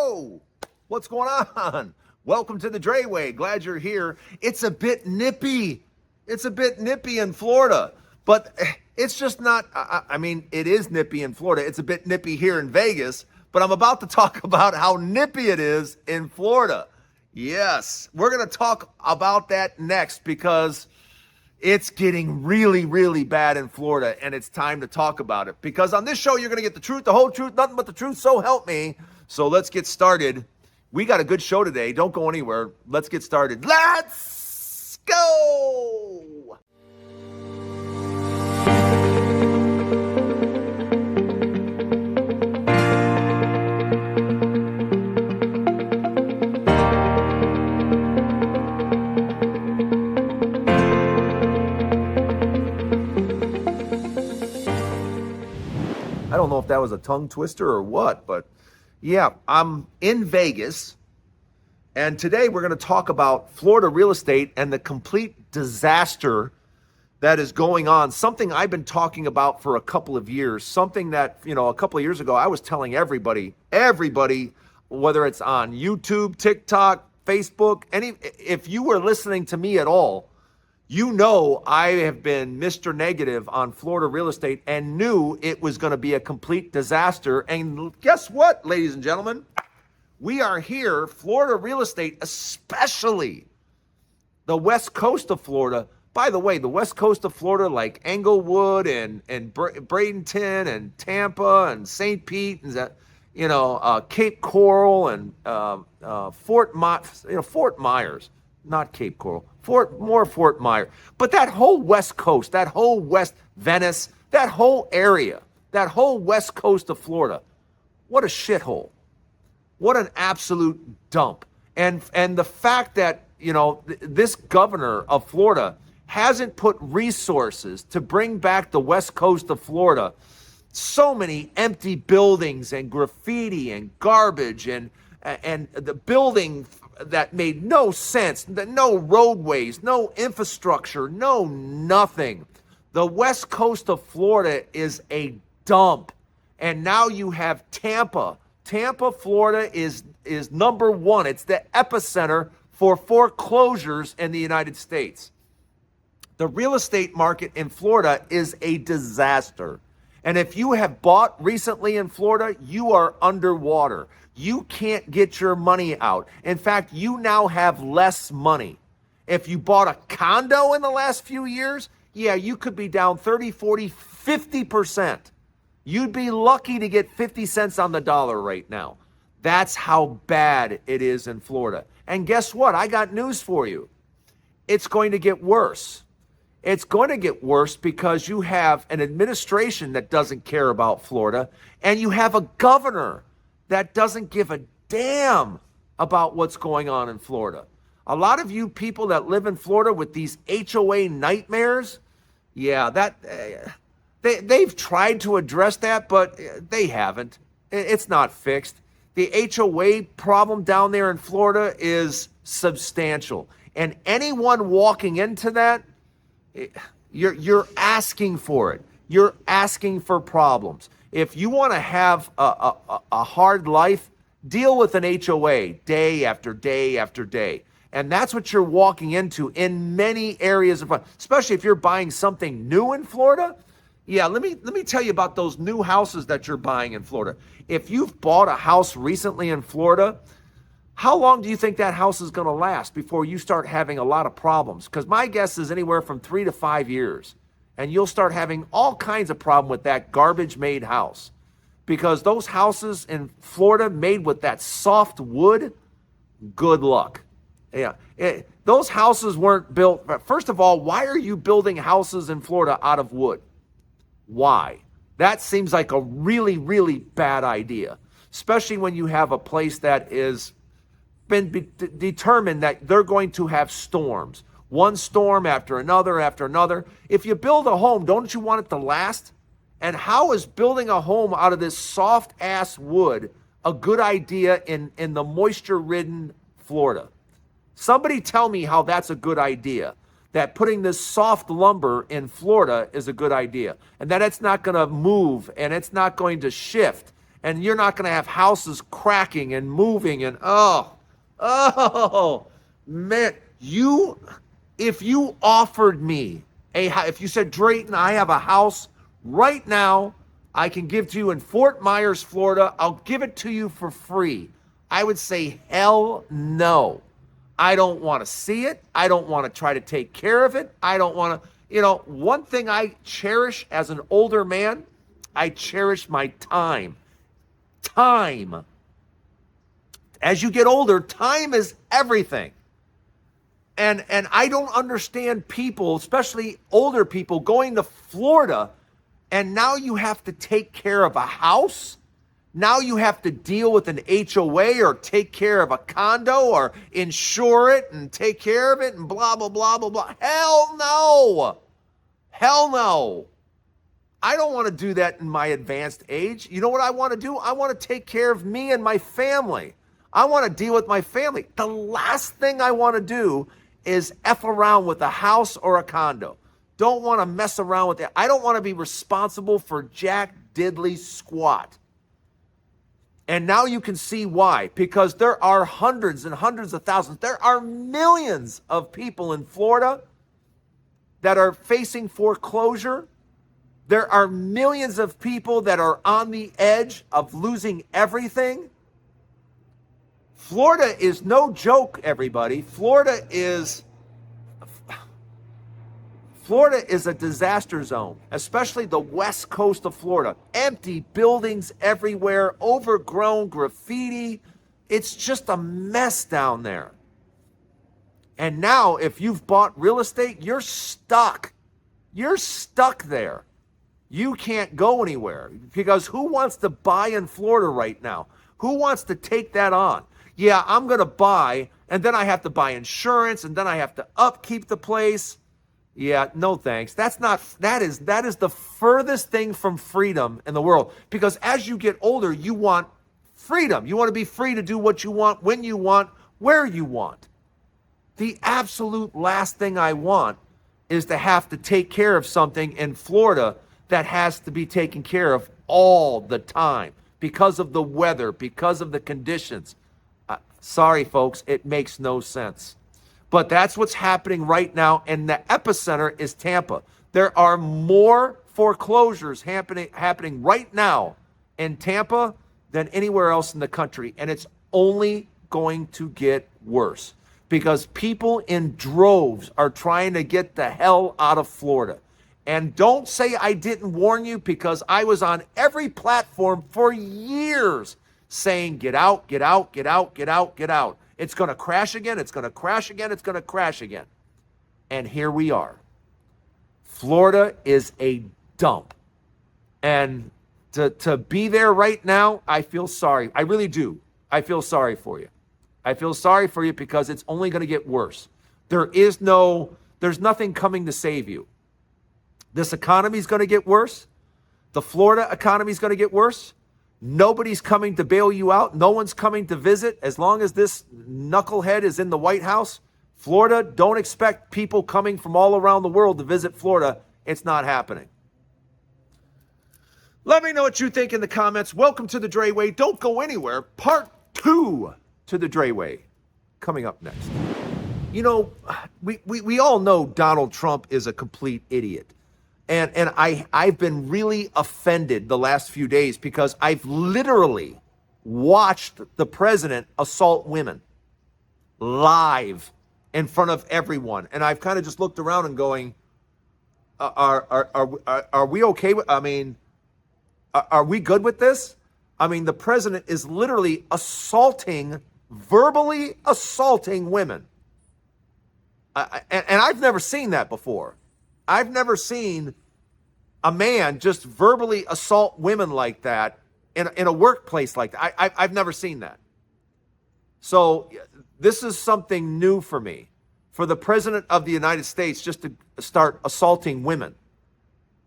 Yo, what's going on? Welcome to the Drayway. Glad you're here. It's a bit nippy. It's a bit nippy in Florida, but it's just not, I mean, it is nippy in Florida. It's a bit nippy here in Vegas, but I'm about to talk about how nippy it is in Florida. Yes, we're going to talk about that next because it's getting really, really bad in Florida, and it's time to talk about it. Because on this show, you're going to get the truth, the whole truth, nothing but the truth, so help me. So let's get started. We got a good show today. Don't go anywhere. Let's get started. Let's go! I don't know if that was a tongue twister or what, but yeah, I'm in Vegas, and today we're going to talk about Florida real estate and the complete disaster that is going on. Something I've been talking about for a couple of years, something that, a couple of years ago, I was telling everybody, whether it's on YouTube, TikTok, Facebook, if you were listening to me at all, you know I have been Mr. Negative on Florida real estate and knew it was going to be a complete disaster. And guess what, ladies and gentlemen? We are here, Florida real estate, especially the west coast of Florida. By the way, the west coast of Florida, like Englewood and Bradenton and Tampa and St. Pete and Cape Coral and Fort Myers, not Cape Coral. Fort Myers. But that whole west coast, that whole west Venice, that whole area, that whole west coast of Florida, what a shithole. What an absolute dump. And the fact that, this governor of Florida hasn't put resources to bring back the west coast of Florida. So many empty buildings and graffiti and garbage and the building that made no sense, no roadways, no infrastructure, no nothing. The west coast of Florida is a dump. And now you have Tampa. Tampa, Florida is number one. It's the epicenter for foreclosures in the United States. The real estate market in Florida is a disaster. And if you have bought recently in Florida, you are underwater. You can't get your money out. In fact, you now have less money. If you bought a condo in the last few years, yeah, you could be down 30, 40, 50%. You'd be lucky to get 50 cents on the dollar right now. That's how bad it is in Florida. And guess what? I got news for you. It's going to get worse. It's going to get worse because you have an administration that doesn't care about Florida, and you have a governor that doesn't give a damn about what's going on in Florida. A lot of you people that live in Florida with these HOA nightmares, yeah, they've tried to address that, but they haven't. It's not fixed. The HOA problem down there in Florida is substantial, and anyone walking into that, you're asking for it. You're asking for problems. If you want to have a hard life, deal with an HOA day after day after day. And that's what you're walking into in many areas of life, especially if you're buying something new in Florida. Yeah, let me tell you about those new houses that you're buying in Florida. If you've bought a house recently in Florida, how long do you think that house is going to last before you start having a lot of problems? Because my guess is anywhere from 3 to 5 years. And you'll start having all kinds of problem with that garbage-made house. Because those houses in Florida made with that soft wood, good luck. Yeah, those houses weren't built. First of all, why are you building houses in Florida out of wood? Why? That seems like a really, really bad idea. Especially when you have a place that is been determined that they're going to have storms. One storm after another after another. If you build a home, don't you want it to last? And how is building a home out of this soft-ass wood a good idea in the moisture-ridden Florida? Somebody tell me how that's a good idea. That putting this soft lumber in Florida is a good idea. And that it's not going to move and it's not going to shift and you're not going to have houses cracking and moving and oh man, if you offered me if you said, Drayton, I have a house right now I can give to you in Fort Myers, Florida, I'll give it to you for free, I would say, hell no. I don't want to see it. I don't want to try to take care of it. I don't want to, one thing I cherish as an older man, I cherish my time. Time. As you get older, time is everything. And I don't understand people, especially older people, going to Florida, and now you have to take care of a house. Now you have to deal with an HOA or take care of a condo or insure it and take care of it and blah, blah, blah, blah, blah. Hell no. Hell no. I don't want to do that in my advanced age. You know what I want to do? I want to take care of me and my family. I want to deal with my family. The last thing I want to do is F around with a house or a condo. Don't want to mess around with that. I don't want to be responsible for jack diddly squat. And now you can see why, because there are hundreds and hundreds of thousands, there are millions of people in Florida that are facing foreclosure. There are millions of people that are on the edge of losing everything. Florida is no joke, everybody. Florida is a disaster zone, especially the west coast of Florida. Empty buildings everywhere, overgrown graffiti. It's just a mess down there. And now, if you've bought real estate, you're stuck. You're stuck there. You can't go anywhere, because who wants to buy in Florida right now? Who wants to take that on? Yeah, I'm going to buy, and then I have to buy insurance, and then I have to upkeep the place. Yeah, no thanks. That is the furthest thing from freedom in the world. Because as you get older, you want freedom. You want to be free to do what you want, when you want, where you want. The absolute last thing I want is to have to take care of something in Florida that has to be taken care of all the time because of the weather, because of the conditions. Sorry, folks, it makes no sense. But that's what's happening right now, and the epicenter is Tampa. There are more foreclosures happening right now in Tampa than anywhere else in the country, and it's only going to get worse because people in droves are trying to get the hell out of Florida. And don't say I didn't warn you, because I was on every platform for years saying, get out, get out, get out, get out, get out. It's going to crash again. It's going to crash again. It's going to crash again. And here we are. Florida is a dump. And to be there right now, I feel sorry. I really do. I feel sorry for you. I feel sorry for you because it's only going to get worse. There's nothing coming to save you. This economy is going to get worse. The Florida economy is going to get worse. Nobody's coming to bail you out. No one's coming to visit. As long as this knucklehead is in the White House, Florida, don't expect people coming from all around the world to visit Florida. It's not happening. Let me know what you think in the comments. Welcome to the Dre Way. Don't go anywhere. Part 2 to the Dre Way coming up next. You know, we all know Donald Trump is a complete idiot. And I've been really offended the last few days because I've literally watched the president assault women live in front of everyone. And I've kind of just looked around and going, are we okay with, are we good with this? I mean, the president is literally verbally assaulting women. And I've never seen that before. I've never seen a man just verbally assault women like that in a workplace like that. I've never seen that. So this is something new for me, for the president of the United States just to start assaulting women.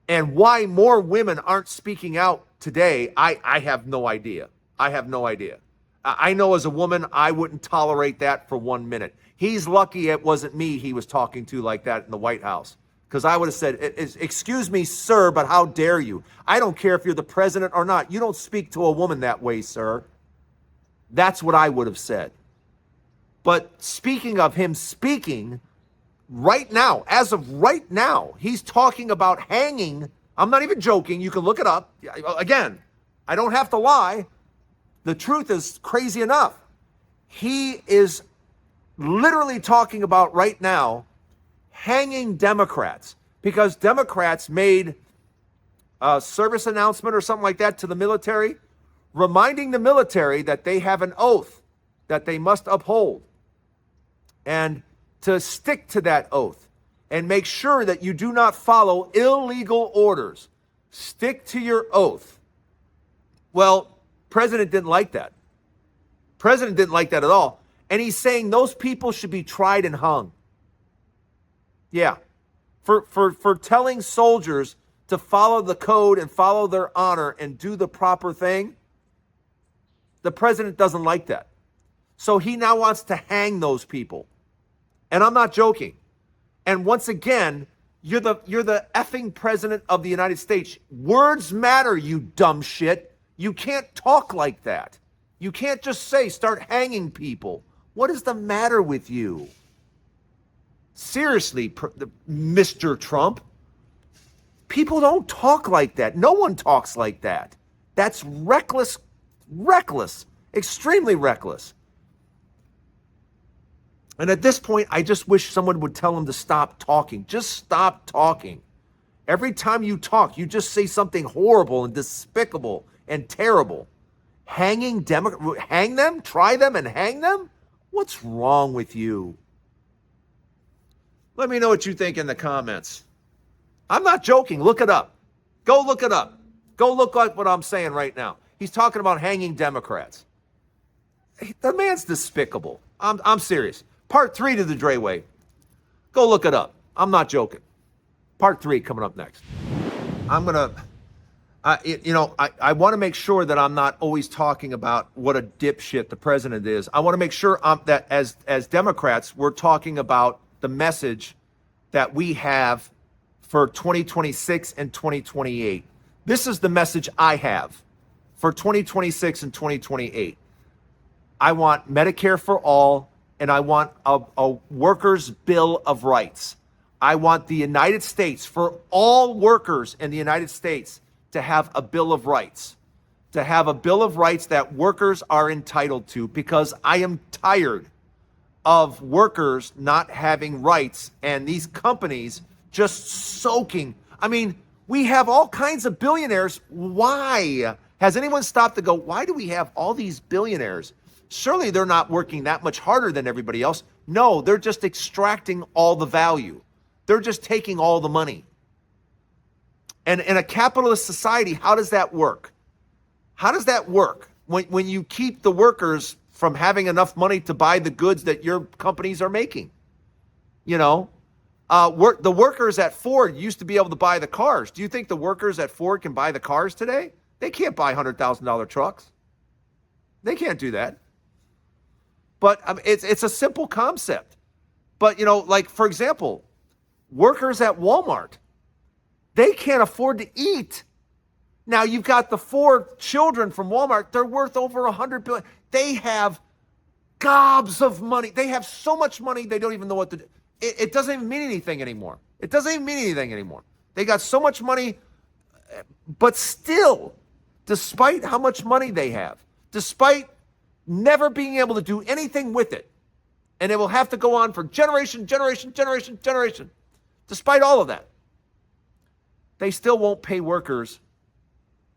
And why more women aren't speaking out today, I have no idea. I have no idea. I know as a woman, I wouldn't tolerate that for 1 minute. He's lucky it wasn't me he was talking to like that in the White House. Because I would have said, excuse me, sir, but how dare you? I don't care if you're the president or not. You don't speak to a woman that way, sir. That's what I would have said. But speaking of him speaking, right now, as of right now, he's talking about hanging. I'm not even joking. You can look it up. Again, I don't have to lie. The truth is crazy enough. He is literally talking about right now hanging Democrats, because Democrats made a service announcement or something like that to the military, reminding the military that they have an oath that they must uphold, and to stick to that oath and make sure that you do not follow illegal orders. Stick to your oath. Well, President didn't like that. President didn't like that at all. And he's saying those people should be tried and hung. Yeah. For telling soldiers to follow the code and follow their honor and do the proper thing. The president doesn't like that. So he now wants to hang those people. And I'm not joking. And once again, you're the effing president of the United States. Words matter, you dumb shit. You can't talk like that. You can't just say, start hanging people. What is the matter with you? Seriously, Mr. Trump. People don't talk like that. No one talks like that. That's reckless, extremely reckless. And at this point, I just wish someone would tell him to stop talking. Just stop talking. Every time you talk, you just say something horrible and despicable and terrible. Hang them? Try them and hang them? What's wrong with you? Let me know what you think in the comments. I'm not joking. Look it up. Go look it up. Go look like what I'm saying right now. He's talking about hanging Democrats. The man's despicable. I'm serious. Part 3 to the Dre Way. Go look it up. I'm not joking. Part 3 coming up next. I'm going to, I want to make sure that I'm not always talking about what a dipshit the president is. I want to make sure that as Democrats, we're talking about the message that we have for 2026 and 2028. This is the message I have for 2026 and 2028. I want Medicare for all, and I want a workers' bill of rights. I want the United States, for all workers in the United States, to have a bill of rights, to have a bill of rights that workers are entitled to, because I am tired of workers not having rights and these companies just soaking. I mean, we have all kinds of billionaires. Why? Has anyone stopped to go, why do we have all these billionaires? Surely they're not working that much harder than everybody else. No, they're just extracting all the value. They're just taking all the money. And in a capitalist society, how does that work? How does that work when you keep the workers from having enough money to buy the goods that your companies are making? You know, the workers at Ford used to be able to buy the cars. Do you think the workers at Ford can buy the cars today? They can't buy $100,000 trucks. They can't do that. But it's a simple concept. But, like, for example, workers at Walmart, they can't afford to eat. Now, you've got the 4 children from Walmart. They're worth over $100 billion. They have gobs of money. They have so much money, they don't even know what to do. It doesn't even mean anything anymore. It doesn't even mean anything anymore. They got so much money, but still, despite how much money they have, despite never being able to do anything with it, and it will have to go on for generation, despite all of that, they still won't pay workers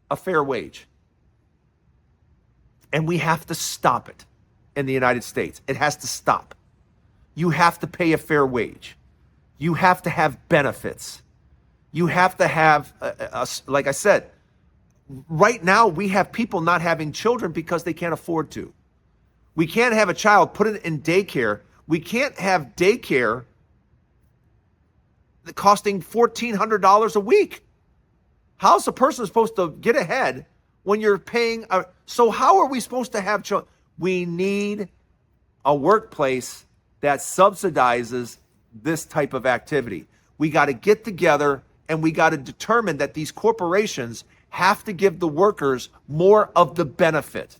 a fair wage. And we have to stop it in the United States. It has to stop. You have to pay a fair wage. You have to have benefits. You have to have, like I said, right now we have people not having children because they can't afford to. We can't have a child, put it in daycare. We can't have daycare costing $1,400 a week. How's a person supposed to get ahead when you're paying? So how are we supposed to have children? We need a workplace that subsidizes this type of activity. We got to get together and we got to determine that these corporations have to give the workers more of the benefit.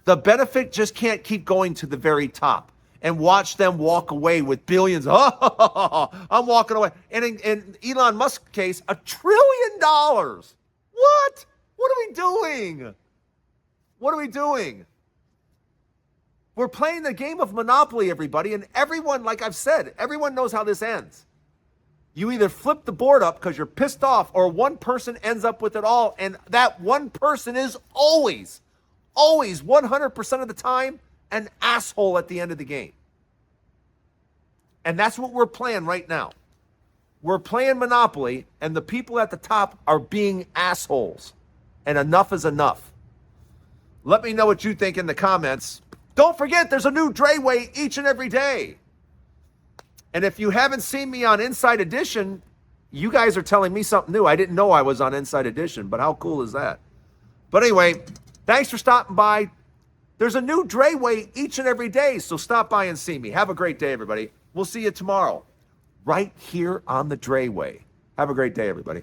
The benefit just can't keep going to the very top and watch them walk away with billions. Oh, I'm walking away. And in Elon Musk's case, $1 trillion. What? What are we doing? What are we doing? We're playing the game of Monopoly, everybody. And everyone, like I've said, everyone knows how this ends. You either flip the board up because you're pissed off, or one person ends up with it all. And that one person is always 100% of the time, an asshole at the end of the game. And that's what we're playing right now. We're playing Monopoly, and the people at the top are being assholes. And enough is enough. Let me know what you think in the comments. Don't forget, there's a new Drayway each and every day. And if you haven't seen me on Inside Edition, you guys are telling me something new. I didn't know I was on Inside Edition, but how cool is that? But anyway, thanks for stopping by. There's a new Drayway each and every day, so stop by and see me. Have a great day, everybody. We'll see you tomorrow, right here on the Drayway. Have a great day, everybody.